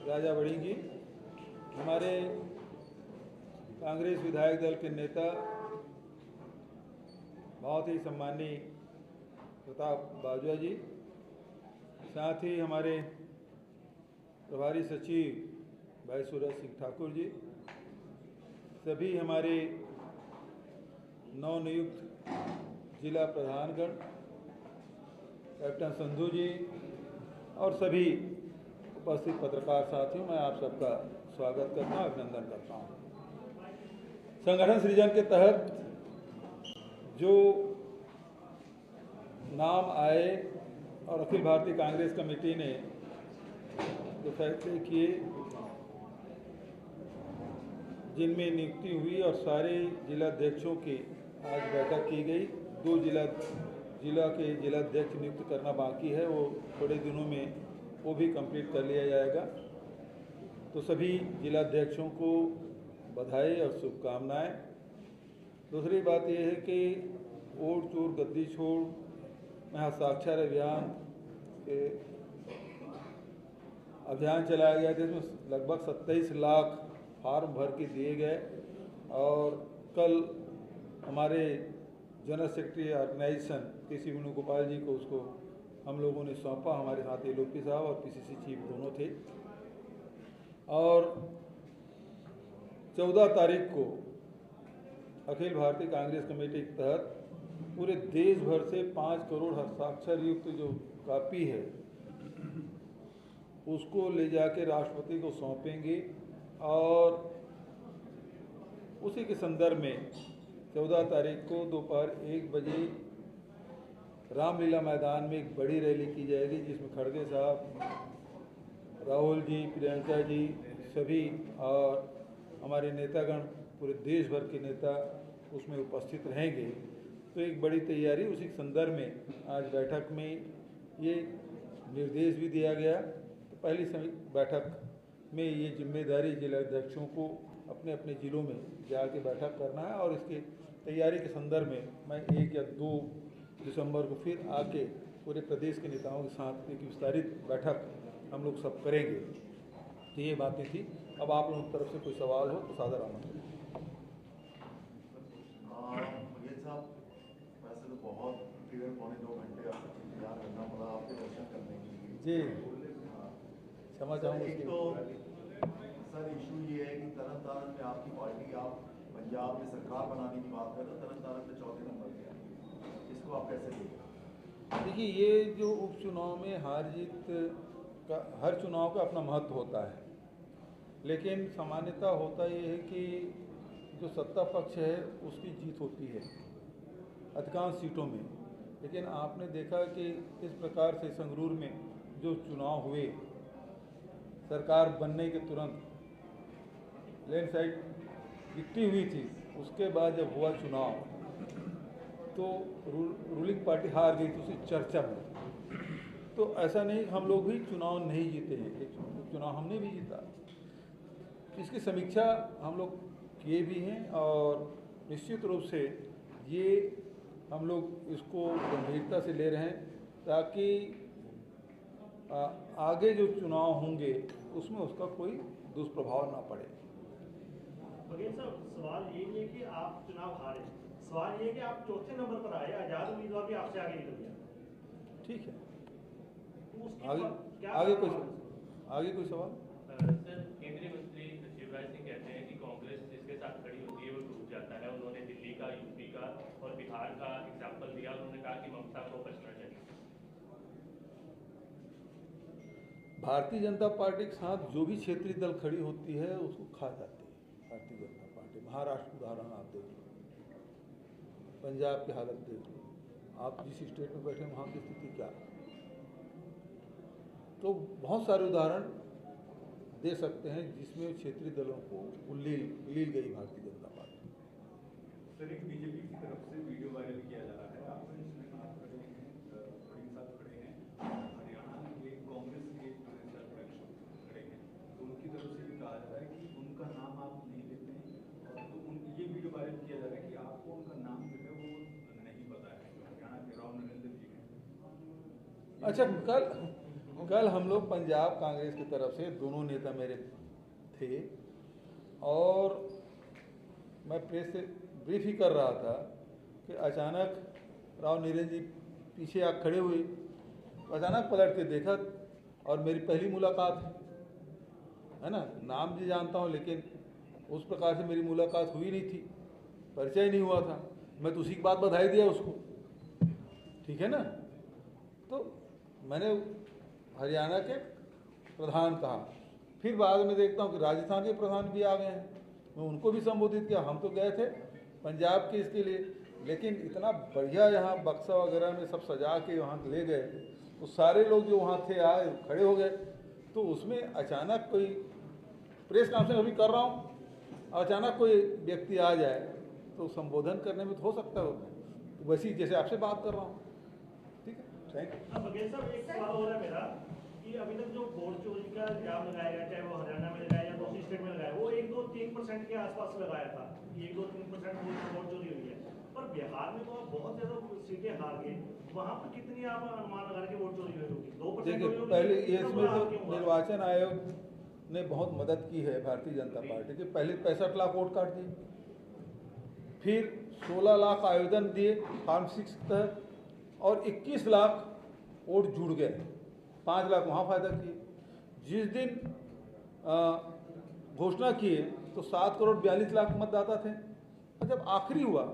राजा वड़िंग जी, हमारे कांग्रेस विधायक दल के नेता बहुत ही सम्माननीय प्रताप बाजवा जी, साथ ही हमारे प्रभारी सचिव भाई सूरज सिंह ठाकुर जी, सभी हमारे नवनियुक्त जिला प्रधानगण कैप्टन संधू जी और सभी उपस्थित पत्रकार साथियों, मैं आप सबका स्वागत करता हूँ, अभिनंदन करता हूँ। संगठन सृजन के तहत जो नाम आए और अखिल भारतीय कांग्रेस कमेटी ने जो फैसले किए, जिनमें नियुक्ति हुई और सारे जिलाध्यक्षों की आज बैठक की गई। 2 जिला के जिलाध्यक्ष नियुक्त करना बाकी है, वो थोड़े दिनों में वो भी कंप्लीट कर लिया जाएगा। तो सभी जिलाध्यक्षों को बधाई और शुभकामनाएं। दूसरी बात यह है कि ओट चूर गद्दी छोड़ में हस्ताक्षर अभियान चलाया गया, जिसमें लगभग 27 लाख फार्म भर के दिए गए और कल हमारे जनरल सेक्रेटरी ऑर्गेनाइजेशन केसी वेणुगोपाल जी को उसको हम लोगों ने सौंपा। हमारे साथ एलओपी साहब और पीसीसी चीफ दोनों थे। और 14 तारीख को अखिल भारतीय कांग्रेस कमेटी के तहत पूरे देश भर से 5 करोड़ हस्ताक्षर युक्त जो कापी है उसको ले जाके राष्ट्रपति को सौंपेंगे और उसी के संदर्भ में 14 तारीख को दोपहर 1 बजे रामलीला मैदान में एक बड़ी रैली की जाएगी, जिसमें खड़गे साहब, राहुल जी, प्रियंका जी सभी और हमारे नेतागण, पूरे देश भर के नेता उसमें उपस्थित रहेंगे। तो एक बड़ी तैयारी, उसी संदर्भ में आज बैठक में ये निर्देश भी दिया गया। तो पहली बैठक में ये जिम्मेदारी जिलाध्यक्षों को अपने अपने ज़िलों में जाके बैठक करना है और इसकी तैयारी के संदर्भ में मैं 1 या 2 दिसंबर को फिर आके पूरे प्रदेश के नेताओं के साथ एक विस्तारित बैठक हम लोग सब करेंगे। तो ये बातें थी। अब आप लोगों की तरफ से कोई सवाल हो तो सादर आमंत्रण। साहब, वैसे तो बहुत करीबन 2.25 घंटे आपको इंतजार करना पड़ा आपके दर्शन करने के लिए। जी, क्षमा चाहूँगा। एक तो सर इशू ये है कि तरन तारण में आपकी पार्टी, आप पंजाब में सरकार बनाने की बात कर रहे हो, तरन तारण में 4थे नंबर पे है, इसको आप कैसे देखें? देखिए, ये जो उपचुनाव में हार जीत का, हर चुनाव का अपना महत्व होता है, लेकिन सामान्यतः होता ये है कि जो सत्ता पक्ष है उसकी जीत होती है अधिकांश सीटों में। लेकिन आपने देखा कि इस प्रकार से संगरूर में जो चुनाव हुए, सरकार बनने के तुरंत लैंडस्लाइड विक्ट्री हुई थी, उसके बाद जब हुआ चुनाव तो रूलिंग पार्टी हार गई, तो उसकी चर्चा हुई। तो ऐसा नहीं, हम लोग भी चुनाव नहीं जीते हैं, एक चुनाव हमने भी जीता। इसकी समीक्षा हम लोग किए भी हैं और निश्चित रूप से ये हम लोग इसको गंभीरता से ले रहे हैं ताकि आगे जो चुनाव होंगे उसमें उसका कोई दुष्प्रभाव ना पड़े। बघेल साहब, सवाल ये नहीं है कि आप चुनाव हारे, सवाल ये है कि आप 4थे नंबर पर आए, आजाद उम्मीदवार भी आपसे आगे निकल गया। ठीक है, तो आगे कोई सवाल? सर, केंद्रीय मंत्री शिवराज सिंह कहते हैं कि कांग्रेस जिसके साथ खड़ी होती है वो टूट जाता है। उन्होंने दिल्ली का, यूपी का और बिहार का एग्जाम्पल दिया। उन्होंने कहा कि ममता को बचना चाहिए। भारतीय जनता पार्टी के साथ जो भी क्षेत्रीय दल खड़ी होती है उसको खा जाती है भारतीय जनता पार्टी। महाराष्ट्र उदाहरण आप देख लो, पंजाब की हालत देख लो, आप जिस स्टेट में बैठे वहाँ की स्थिति क्या है। तो बहुत सारे उदाहरण दे सकते हैं जिसमें क्षेत्रीय दलों को लील गई भारतीय जनता पार्टी। सर, एक बीजेपी की तरफ से वीडियो वायरल किया जा रहा है, आप इसमें आप खड़े हैं, खड़े साथ खड़े हैं, हरियाणा के कांग्रेस के खड़े हैं, तो उनकी तरफ से ये कहा जा रहा है कि उनका नाम आप नहीं लेते हैं। तो ये वीडियो वायरल किया जा रहा है कि आपको उनका नाम जो है वो नहीं पता है, हरियाणा के राव नरेंद्र जी हैं। अच्छा, कल हम लोग पंजाब कांग्रेस की तरफ से दोनों नेता मेरे थे और मैं प्रेस से ब्रीफ ही कर रहा था कि अचानक राव नीरज जी पीछे आ खड़े हुए, अचानक पलट के देखा और मेरी पहली मुलाकात है ना, नाम भी जानता हूँ लेकिन उस प्रकार से मेरी मुलाकात हुई नहीं थी, परिचय नहीं हुआ था। मैं तो उसी की बात बधाई दिया उसको, ठीक है ना। तो मैंने हरियाणा के प्रधान कहा, फिर बाद में देखता हूँ कि राजस्थान के प्रधान भी आ गए हैं, मैं उनको भी संबोधित किया। हम तो गए थे पंजाब के इसके लिए, लेकिन इतना बढ़िया यहाँ बक्सा वगैरह में सब सजा के वहाँ ले गए, तो सारे लोग जो वहाँ थे आए खड़े हो गए। तो उसमें अचानक कोई प्रेस कॉन्फ्रेंस अभी कर रहा हूँ, अचानक कोई व्यक्ति आ जाए तो संबोधन करने में तो हो सकता है, तो वैसी जैसे आपसे बात कर रहा हूँ, ठीक है। Thank you. अब बघेल साहब एक सवाल हो रहा है मेरा कि अभी तक जो वोट चोरी का इल्जाम लगाया गया, चाहे वो हरियाणा में लगाया या दूसरी स्टेट में लगाया, वो 1-2-3% के आसपास लगाया था, 1-2-3% वोट चोरी हुई है। पर बिहार में तो आप बहुत ज्यादा सीटें हार गए, वहाँ पर कितनी आप अनुमान लगा के वोट चोरी हुई होगी? 2% देखिए, पहले ये इसमें तो निर्वाचन आयोग ने बहुत मदद की है भारतीय जनता पार्टी के। पहले 65 लाख वोट काट दिए, फिर 16 लाख आवेदन दिए फॉर्म 6 के तहत और 21 लाख वोट जुड़ गए, 5 लाख वहाँ फायदा किए। जिस दिन घोषणा किए तो 7 करोड़ 42 लाख मतदाता थे, और जब आखिरी हुआ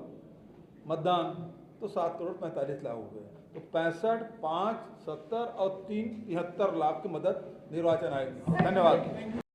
मतदान तो 7 करोड़ 45 लाख हो गए। तो 65, 5, 70 और 3 73 लाख की मदद निर्वाचन आयोग। धन्यवाद।